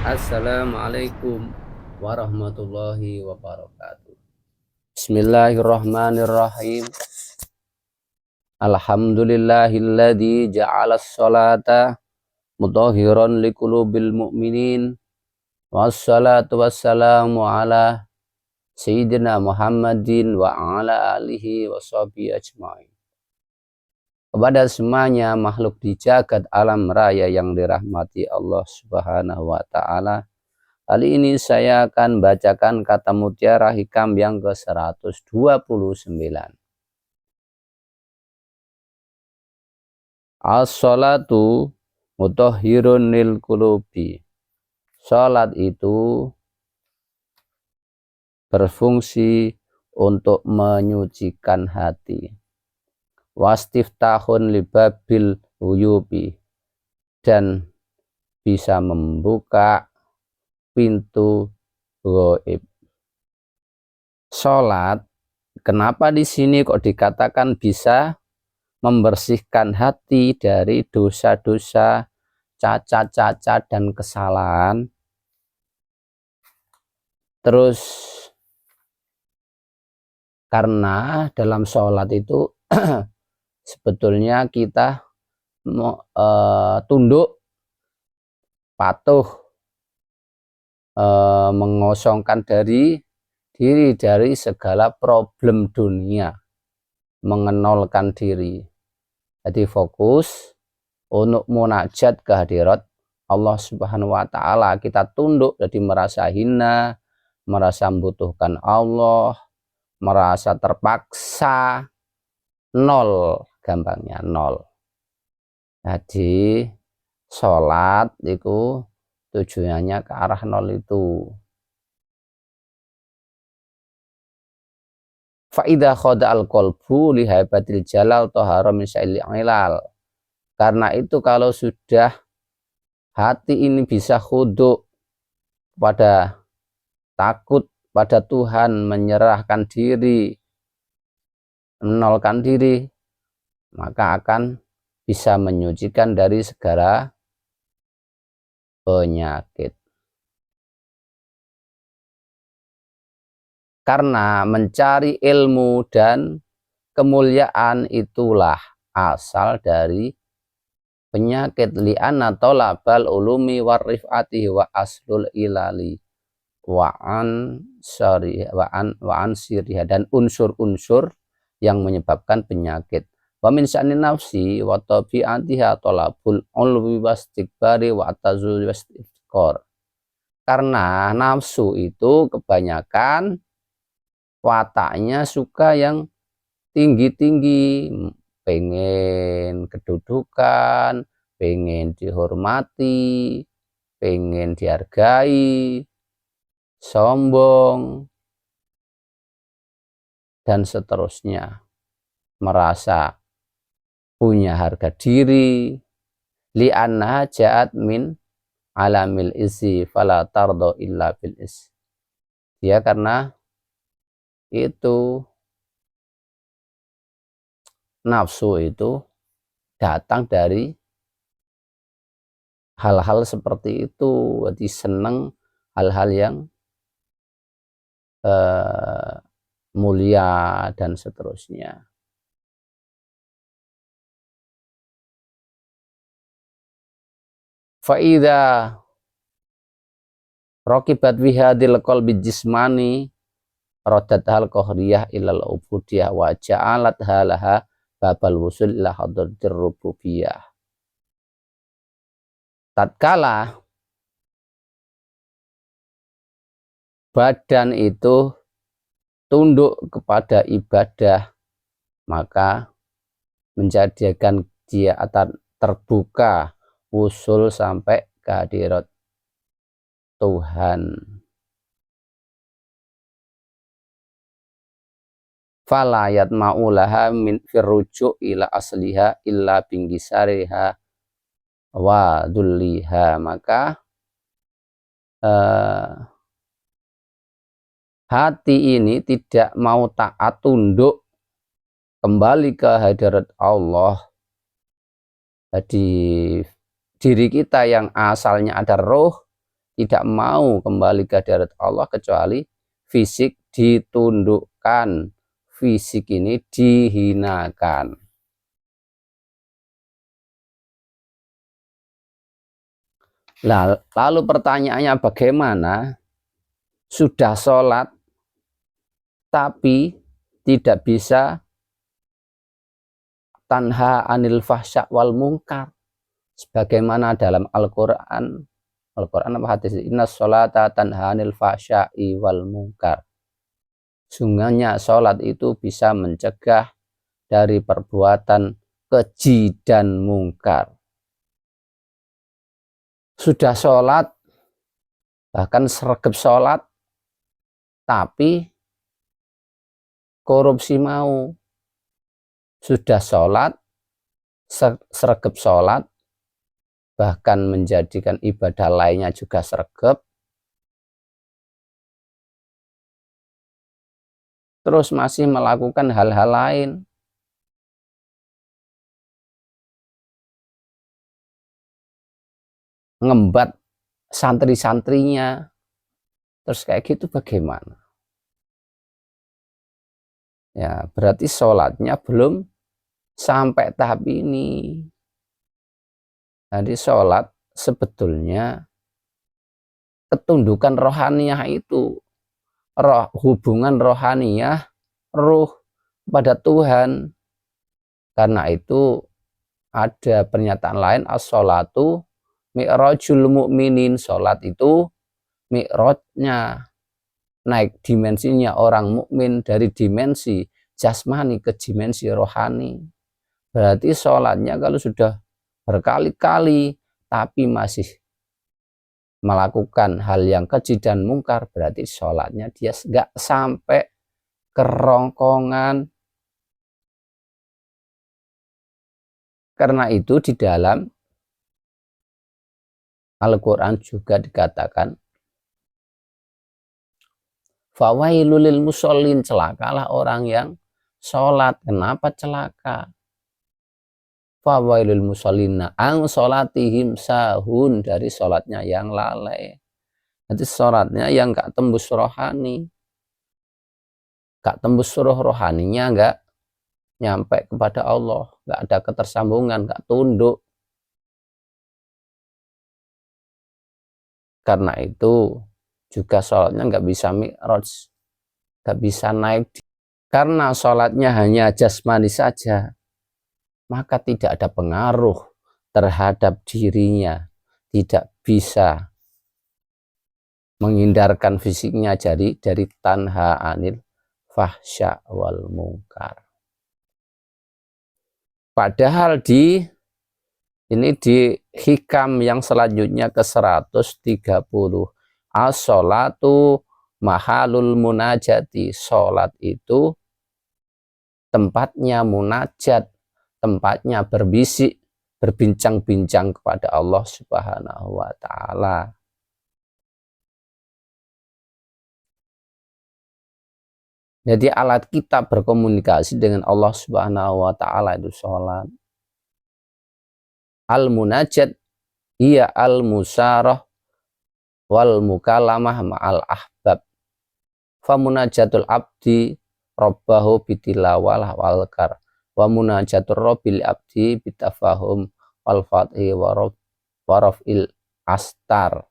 Assalamualaikum warahmatullahi wabarakatuh. Bismillahirrahmanirrahim. Alhamdulillahilladzi ja'alas sholata mutahhiran liqulubil mu'minin. Wassalatu wassalamu ala sayyidina Muhammadin wa ala alihi washabihi ajmain. Kepada semuanya makhluk di jagat alam raya yang dirahmati Allah Subhanahu wa taala. Kali ini saya akan bacakan kata mutiara hikam yang ke-129. As-sholatu mutahhirun lil qulubi. Salat itu berfungsi untuk menyucikan hati. Wastiftahun libabil uyubi, dan bisa membuka pintu ghaib. Salat, kenapa di sini kok dikatakan bisa membersihkan hati dari dosa-dosa, cacat-cacat dan kesalahan? Terus karena dalam sholat itu sebetulnya kita tunduk, patuh, mengosongkan diri dari segala problem dunia, mengenolkan diri. Jadi fokus untuk munajat kehadirat Allah Subhanahu wa taala. Kita tunduk, jadi merasa hina, merasa membutuhkan Allah, merasa terpaksa, nol, gampangnya nol. Jadi sholat itu tujuannya ke arah nol itu. Faidah khoda al-qalbu lihabatil jalal tohara min sya'il ilal. Karena itu kalau sudah hati ini bisa khudu pada takut pada Tuhan, menyerahkan diri, menolkan diri, maka akan bisa menyucikan dari segala penyakit. Karena mencari ilmu dan kemuliaan itulah asal dari penyakit. Li'anna tolabal ulumi warifati wa aslul ilali wa an siriha, dan unsur-unsur yang menyebabkan penyakit. Wa min sya'ni nafsi wa tabi'atiha tolabul ulwi wastikbari wa tazul wastikor. Karena nafsu itu kebanyakan wataknya suka yang tinggi-tinggi, pengen kedudukan, pengen dihormati, pengen dihargai, sombong, dan seterusnya, merasa punya harga diri. Li'anna ja'at min alamil izzi fala tardo illa bil izz. Dia karena itu nafsu itu datang dari hal-hal seperti itu, jadi senang hal-hal yang mulia dan seterusnya. Fa'idha raqibat bihadil qalbi jismani radat hal qahriyah ilal ubudiyah wa ja'alat halaha babal wusul ila hadratir rububiyah. Tatkala badan itu tunduk kepada ibadah, maka menjadikan dia akan terbuka usul sampai kehadirat Tuhan. Fala yatma'ulaha min firruju' ila asliha illa binggisariha wa dulliha. Maka hati ini tidak mau taat, tunduk kembali ke hadirat Allah. Jadi diri kita yang asalnya ada roh tidak mau kembali ke hadirat Allah kecuali fisik ditundukkan, fisik ini dihinakan. Lalu pertanyaannya, bagaimana sudah sholat tapi tidak bisa tanha anil fahsya wal mungkar, sebagaimana dalam Al-Quran apa hadis, inna sholata tanha anil fahsya'i wal mungkar, sungguhnya sholat itu bisa mencegah dari perbuatan keji dan mungkar. Sudah sholat, bahkan sregep sholat, tapi korupsi mau. Sudah sholat, sregep sholat, bahkan menjadikan ibadah lainnya juga sregep, terus masih melakukan hal-hal lain. Ngembat santri-santrinya, terus kayak gitu bagaimana? Ya, berarti sholatnya belum sampai tahap ini. Jadi sholat sebetulnya ketundukan rohaniyah itu, hubungan rohaniyah, ruh pada Tuhan. Karena itu ada pernyataan lain, as-sholatu mi'rajul mu'minin, sholat itu mi'rajnya, naik dimensinya orang mukmin dari dimensi jasmani ke dimensi rohani. Berarti sholatnya kalau sudah berkali-kali tapi masih melakukan hal yang keji dan mungkar, berarti sholatnya dia nggak sampai kerongkongan. Karena itu di dalam Al-Quran juga dikatakan, fawailul lil musallin, celakalah orang yang sholat. Kenapa celaka? Fawailul musallina ang sholatihim sahun, dari sholatnya yang lalai. Jadi sholatnya yang gak tembus rohani, gak tembus rohaninya, gak nyampe kepada Allah, gak ada ketersambungan, gak tunduk. Karena itu juga sholatnya gak bisa mi'raj, gak bisa naik. Karena sholatnya hanya jasmani saja, maka tidak ada pengaruh terhadap dirinya, tidak bisa menghindarkan fisiknya dari tanha anil fahsya wal mungkar. Padahal di hikam yang selanjutnya ke 130, as-sholatu mahalul munajati, sholat itu tempatnya munajat, tempatnya berbisik, berbincang-bincang kepada Allah Subhanahu wa ta'ala. Jadi alat kita berkomunikasi dengan Allah Subhanahu wa ta'ala itu sholat. Al-munajat iya al-musarah wal mukalamah ma'al ahbab. Famunajatul abdi rabbahu bitilawah wal kar, wa munajatur rabbil abdi bitafahum wal fathi wa raf'il astar.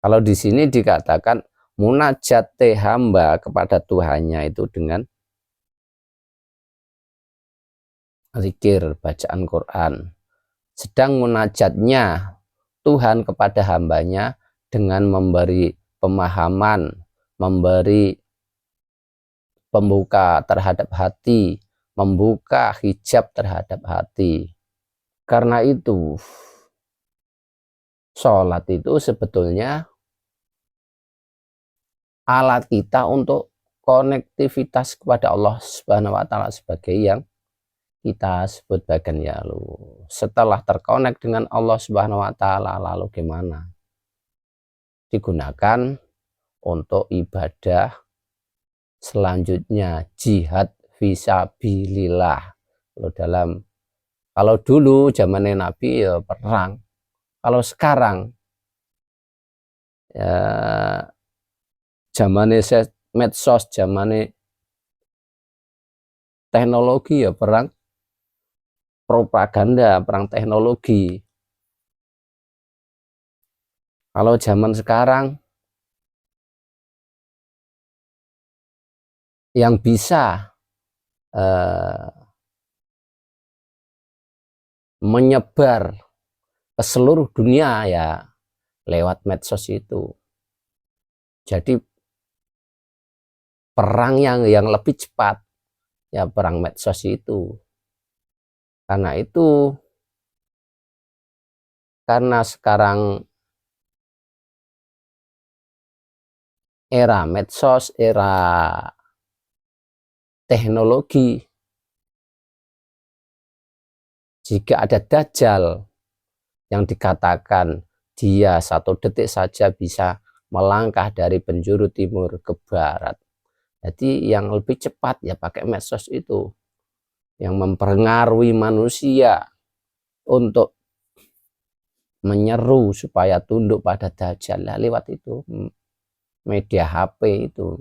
Kalau di sini dikatakan munajat hamba kepada Tuhannya itu dengan zikir, bacaan Quran. Sedang munajatnya Tuhan kepada hambanya dengan memberi pemahaman, memberi pembuka terhadap hati, membuka hijab terhadap hati. Karena itu sholat itu sebetulnya alat kita untuk konektivitas kepada Allah Subhanahu wa ta'ala, sebagai yang kita sebut bagian ya lu. Setelah terkonek dengan Allah Subhanahu wa ta'ala, lalu gimana? Digunakan untuk ibadah selanjutnya, jihad fisabilillah. Kalau dulu zamannya Nabi ya perang. Kalau sekarang ya zamannya medsos, zamannya teknologi ya perang propaganda, perang teknologi. Kalau zaman sekarang yang bisa menyebar ke seluruh dunia ya lewat medsos itu. Jadi perang yang lebih cepat ya perang medsos itu. Karena sekarang era medsos, era teknologi, jika ada dajjal yang dikatakan dia 1 detik saja bisa melangkah dari penjuru timur ke barat. Jadi yang lebih cepat ya pakai medsos itu, yang mempengaruhi manusia untuk menyeru supaya tunduk pada dajjal lewat itu media HP itu.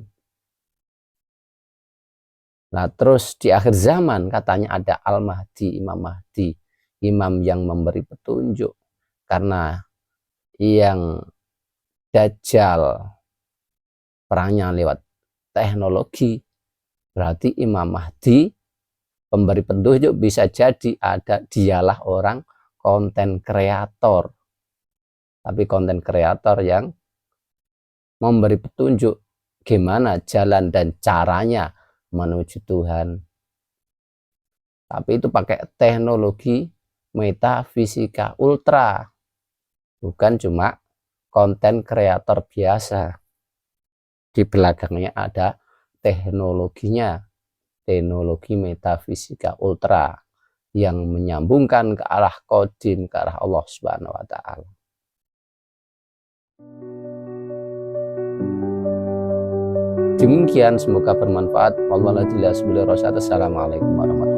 Nah terus di akhir zaman katanya ada Al-Mahdi, Imam Mahdi, imam yang memberi petunjuk. Karena yang dajjal perangnya lewat teknologi, berarti Imam Mahdi pemberi petunjuk bisa jadi dialah orang konten kreator. Tapi konten kreator yang memberi petunjuk gimana jalan dan caranya menuju Tuhan. Tapi itu pakai teknologi metafisika ultra, bukan cuma konten kreator biasa. Di belakangnya ada teknologinya, teknologi metafisika ultra yang menyambungkan ke arah qadin, ke arah Allah Subhanahu wa Ta'ala. Demikian, semoga bermanfaat. Wallahualam. Assalamualaikum warahmatullahi wabarakatuh.